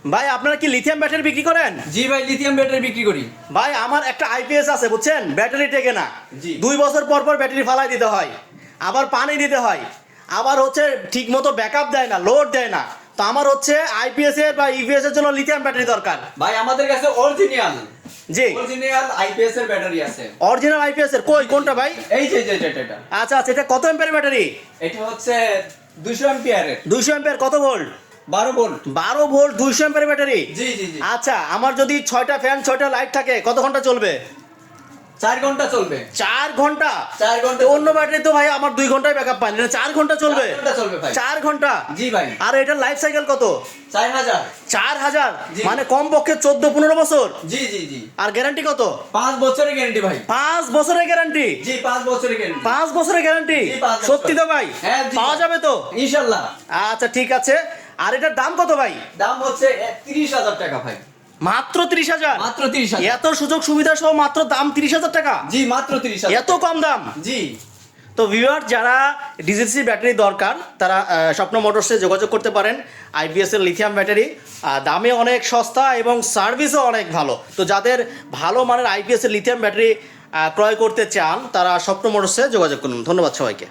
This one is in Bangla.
ভাই আপনারা কি লিথিয়াম ব্যাটারি বিক্রি করেন? জি ভাই, লিথিয়াম ব্যাটারি বিক্রি করি। ভাই আমার একটা আইপিএস আছে বুঝছেন, ব্যাটারি টেকে না। জি। 2 বছর পর পর ব্যাটারি ফালাই দিতে হয়, আবার পানি দিতে হয়, আবার হচ্ছে ঠিক মতো ব্যাকআপ দেয় না, লোড দেয় না। তো আমার হচ্ছে আইপিএস এর বা ইভিএস এর জন্য লিথিয়াম ব্যাটারি দরকার। ভাই আমাদের কাছে অরিজিনাল জি, আইপিএস এর ব্যাটারি আছে। অরিজিনাল আইপিএস এর কই কোনটা ভাই? এই যে এটা আচ্ছা আচ্ছা, এটা কত অ্যাম্পিয়ার ব্যাটারি? এটা হচ্ছে 200 অ্যাম্পিয়ারের। 200 অ্যাম্পিয়ার, কত volt? 12 volt. 12 volt 200 ampere battery. জি জি জি। আচ্ছা, আমার যদি 6টা ফ্যান 6টা লাইট থাকে কত ঘন্টা চলবে? 4 ঘন্টা চলবে। 4 ঘন্টা? 4 ঘন্টা। অন্য ব্যাটারি তো ভাই আমার 2 ঘন্টায় ব্যাকআপ পায় না, 4 ঘন্টা চলবে? 4 ঘন্টা চলবে ভাই। 4 ঘন্টা? জি ভাই। আর এটার লাইফ সাইকেল কত? 4000। 4000? জি। মানে কম পক্ষে 14-15 বছর। জি জি জি। আর গ্যারান্টি কত? 5 বছরের গ্যারান্টি ভাই। 5 বছরের গ্যারান্টি? জি, 5 বছরের গ্যারান্টি। 5 বছরের গ্যারান্টি? জি, 5 বছর। সত্যি তো ভাই? হ্যাঁ, জি। পাওয়া যাবে তো ইনশাআল্লাহ। আচ্ছা ঠিক আছে। আর এটার দাম কত ভাই? দাম হচ্ছে 30000 টাকা ভাই। মাত্র 30,000? মাত্র 30000। এত সুযোগ সুবিধা সহ মাত্র দাম 30,000 টাকা? জি, মাত্র 30000। এত কম দাম? জি। তো ভিউয়ার, যারা ডিজিসি ব্যাটারি দরকার তারা স্বপ্ন মোটরসে যোগাযোগ করতে পারেন। আইপিএস এর লিথিয়াম ব্যাটারি দামে অনেক সস্তা এবং সার্ভিসও অনেক ভালো। তো যাদের ভালো মানের আইপিএস এর লিথিয়াম ব্যাটারি ক্রয় করতে চান তারা স্বপ্ন মোটরসে যোগাযোগ করুন। ধন্যবাদ সবাইকে।